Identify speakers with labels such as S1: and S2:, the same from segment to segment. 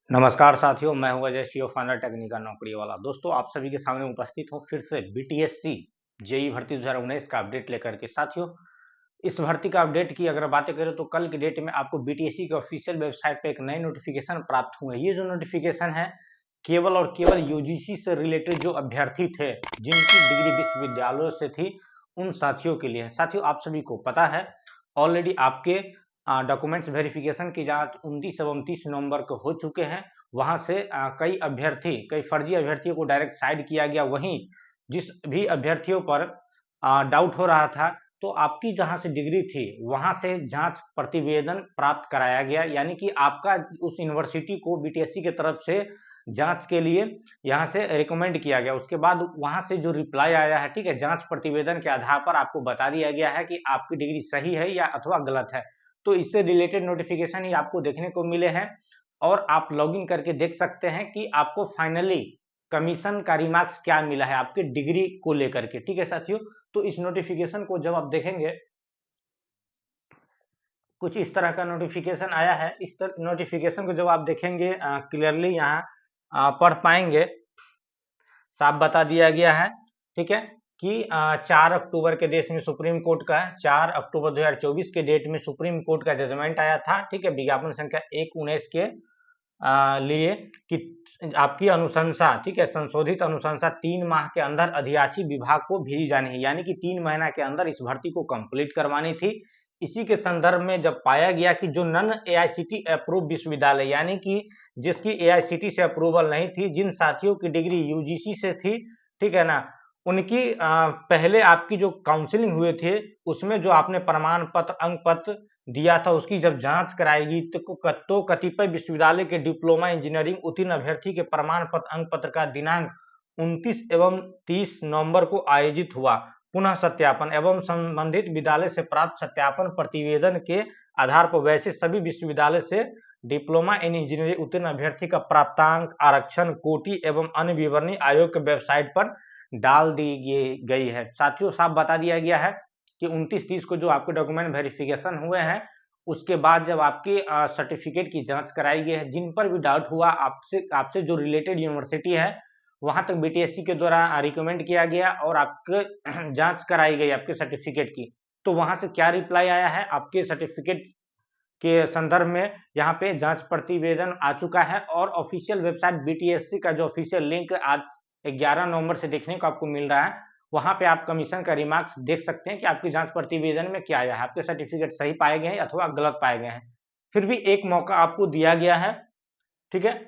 S1: नमस्कार साथियों, मैं हूं अजय सीओ फाउंडर टेक्निकल नौकरी वाला। दोस्तों, आप सभी के सामने उपस्थित हूं फिर से बीटीएससी जेई भर्ती 2019 का अपडेट लेकर के। साथियों, इस भर्ती का अपडेट की अगर बातें करें तो कल के डेट में आपको बीटीएससी के ऑफिशियल वेबसाइट पे एक नई नोटिफिकेशन प्राप्त हुए। ये जो नोटिफिकेशन है केवल और केवल यूजीसी से रिलेटेड जो अभ्यर्थी थे जिनकी डिग्री विश्वविद्यालयों से थी, उन साथियों के लिए है। साथियों, आप सभी को पता है ऑलरेडी आपके डॉक्यूमेंट्स वेरिफिकेशन की जांच 29 एवं 30 नवंबर को हो चुके हैं। वहां से कई फर्जी अभ्यर्थियों को डायरेक्ट साइड किया गया। वहीं जिस भी अभ्यर्थियों पर डाउट हो रहा था, तो आपकी जहां से डिग्री थी वहां से जांच प्रतिवेदन प्राप्त कराया गया, यानी कि आपका उस यूनिवर्सिटी को बीटीएससी की तरफ से जांच के लिए यहां से रिकमेंड किया गया। उसके बाद वहां से जो रिप्लाई आया है, ठीक है, जांच प्रतिवेदन के आधार पर आपको बता दिया गया है कि आपकी डिग्री सही है या अथवा गलत है। तो इससे रिलेटेड नोटिफिकेशन ही आपको देखने को मिले हैं और आप लॉगिन करके देख सकते हैं कि आपको फाइनली कमीशन का रिमार्क्स क्या मिला है आपके डिग्री को लेकर के। ठीक है साथियों, तो इस नोटिफिकेशन को जब आप देखेंगे, कुछ इस तरह का नोटिफिकेशन आया है। इस नोटिफिकेशन को जब आप देखेंगे क्लियरली यहाँ पढ़ पाएंगे, साफ बता दिया गया है, ठीक है, कि 4 अक्टूबर के देश में सुप्रीम कोर्ट का 4 अक्टूबर 2024 के डेट में सुप्रीम कोर्ट का जजमेंट आया था, ठीक है, विज्ञापन संख्या 119 के लिए कि आपकी अनुशंसा, ठीक है, संशोधित अनुशंसा 3 माह के अंदर अधियाची विभाग को भेजी जानी है, यानी कि 3 महीना के अंदर इस भर्ती को कंप्लीट करवानी थी। इसी के संदर्भ में जब पाया गया कि जो नन एआईसीटी अप्रूव विश्वविद्यालय, यानी कि जिसकी एआईसीटी से अप्रूवल नहीं थी, जिन साथियों की डिग्री यूजीसी से थी, ठीक है ना, उनकी पहले आपकी जो काउंसलिंग हुए थे उसमें जो आपने प्रमाण पत्र अंक पत्र दिया था उसकी जब जांच कराएगी तो कतिपय विश्वविद्यालय के डिप्लोमा इंजीनियरिंग उत्तीर्ण अभ्यर्थी के प्रमाण पत्र अंक पत्र का दिनांक 29 एवं 30 नवंबर को आयोजित हुआ। पुनः सत्यापन एवं संबंधित विद्यालय से प्राप्त सत्यापन प्रतिवेदन के आधार पर वैसे सभी विश्वविद्यालय से डिप्लोमा इन इंजीनियरिंग उत्तीर्ण अभ्यर्थी का प्राप्तांक आरक्षण कोटि एवं अन्य विवरणी आयोग के वेबसाइट पर डाल दी गई है। साथियों, साफ बता दिया गया है कि 29-30 को जो आपके डॉक्यूमेंट वेरिफिकेशन हुए हैं, उसके बाद जब आपके सर्टिफिकेट की जांच कराई गई है, जिन पर भी डाउट हुआ आपसे जो रिलेटेड यूनिवर्सिटी है वहां तक बीटीएससी के द्वारा रिकमेंड किया गया और आपके जांच कराई गई आपके सर्टिफिकेट की। तो वहां से क्या रिप्लाई आया है आपके सर्टिफिकेट के संदर्भ में, यहाँ पे जांच प्रतिवेदन आ चुका है और ऑफिशियल वेबसाइट बीटीएससी का जो ऑफिशियल लिंक आज 11 नवंबर से देखने को आपको मिल रहा है, वहां पे आप कमीशन का रिमार्क्स देख सकते हैं कि आपकी जांच प्रतिवेदन में क्या आया है, आपके सर्टिफिकेट सही पाए गए हैं अथवा गलत पाए गए हैं। फिर भी एक मौका आपको दिया गया है, ठीक है,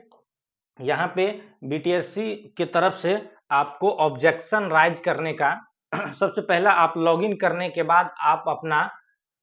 S1: यहाँ पे बीटीएससी की तरफ से आपको ऑब्जेक्शन राइज करने का सबसे पहला आप लॉगिन करने के बाद आप अपना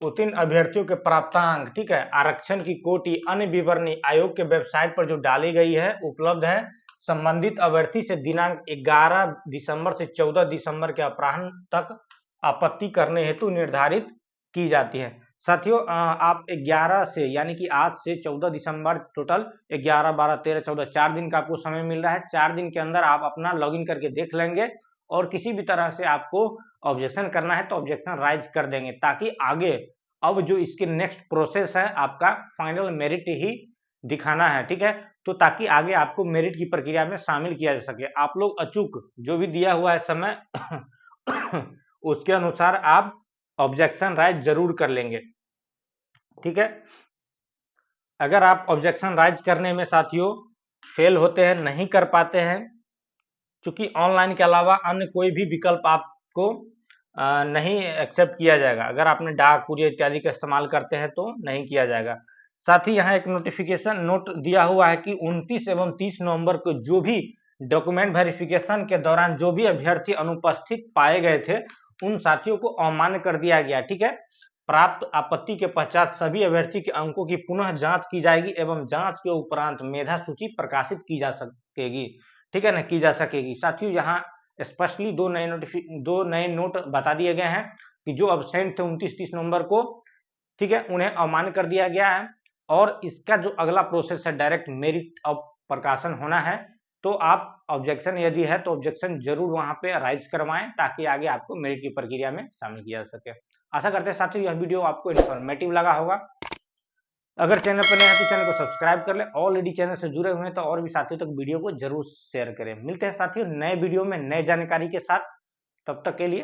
S1: उत्तीर्ण अभ्यर्थियों के प्राप्तांक, ठीक है, आरक्षण की कोटि अन्य विवरणी आयोग के वेबसाइट पर जो डाली गई है उपलब्ध है। संबंधित अभ्यर्थी से दिनांक 11 दिसंबर से 14 दिसंबर के अपराह्न तक आपत्ति करने हेतु निर्धारित की जाती है। साथियों, आप 11 से यानी कि आज से 14 दिसंबर टोटल 11, 12, 13, 14 4 दिन का आपको समय मिल रहा है। 4 दिन के अंदर आप अपना लॉगिन करके देख लेंगे और किसी भी तरह से आपको ऑब्जेक्शन करना है तो ऑब्जेक्शन राइज कर देंगे, ताकि आगे अब जो इसके नेक्स्ट प्रोसेस है आपका फाइनल मेरिट ही दिखाना है, ठीक है, तो ताकि आगे आपको मेरिट की प्रक्रिया में शामिल किया जा सके। आप लोग अचूक जो भी दिया हुआ है समय उसके अनुसार आप ऑब्जेक्शन राइज जरूर कर लेंगे, ठीक है। अगर आप ऑब्जेक्शन राइज करने में साथियों फेल होते हैं, नहीं कर पाते हैं, क्योंकि ऑनलाइन के अलावा अन्य कोई भी विकल्प आपको नहीं एक्सेप्ट किया जाएगा। अगर आपने डाक कुरियर इत्यादि का इस्तेमाल करते हैं तो नहीं किया जाएगा। साथ ही यहाँ एक नोटिफिकेशन नोट दिया हुआ है कि 29 एवं 30 नवंबर को जो भी डॉक्यूमेंट वेरिफिकेशन के दौरान जो भी अभ्यर्थी अनुपस्थित पाए गए थे उन साथियों को अमान्य कर दिया गया, ठीक है। प्राप्त आपत्ति के पश्चात सभी अभ्यर्थी के अंकों की पुनः जांच की जाएगी एवं जांच के उपरांत मेधा सूची प्रकाशित की जा सकेगी, ठीक है ना, की जा सकेगी। साथियों, यहाँ स्पष्टली दो नए नोट बता दिए गए हैं कि जो अब्सेंट थे 29-30 नवंबर को, ठीक है, उन्हें अमान्य कर दिया गया है और इसका जो अगला प्रोसेस है डायरेक्ट मेरिट ऑफ प्रकाशन होना है। तो आप ऑब्जेक्शन यदि है तो ऑब्जेक्शन जरूर वहां पे राइज करवाएं ताकि आगे आपको मेरिट की प्रक्रिया में शामिल किया जा सके। आशा करते हैं साथियों यह वीडियो आपको इन्फॉर्मेटिव लगा होगा। अगर चैनल पर नए हैं तो चैनल को सब्सक्राइब कर लें। ऑलरेडी चैनल से जुड़े हुए हैं तो और भी साथियों तक वीडियो को जरूर शेयर करें। मिलते हैं साथियों नए वीडियो में नए जानकारी के साथ, तब तक के लिए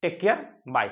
S1: टेक केयर, बाय।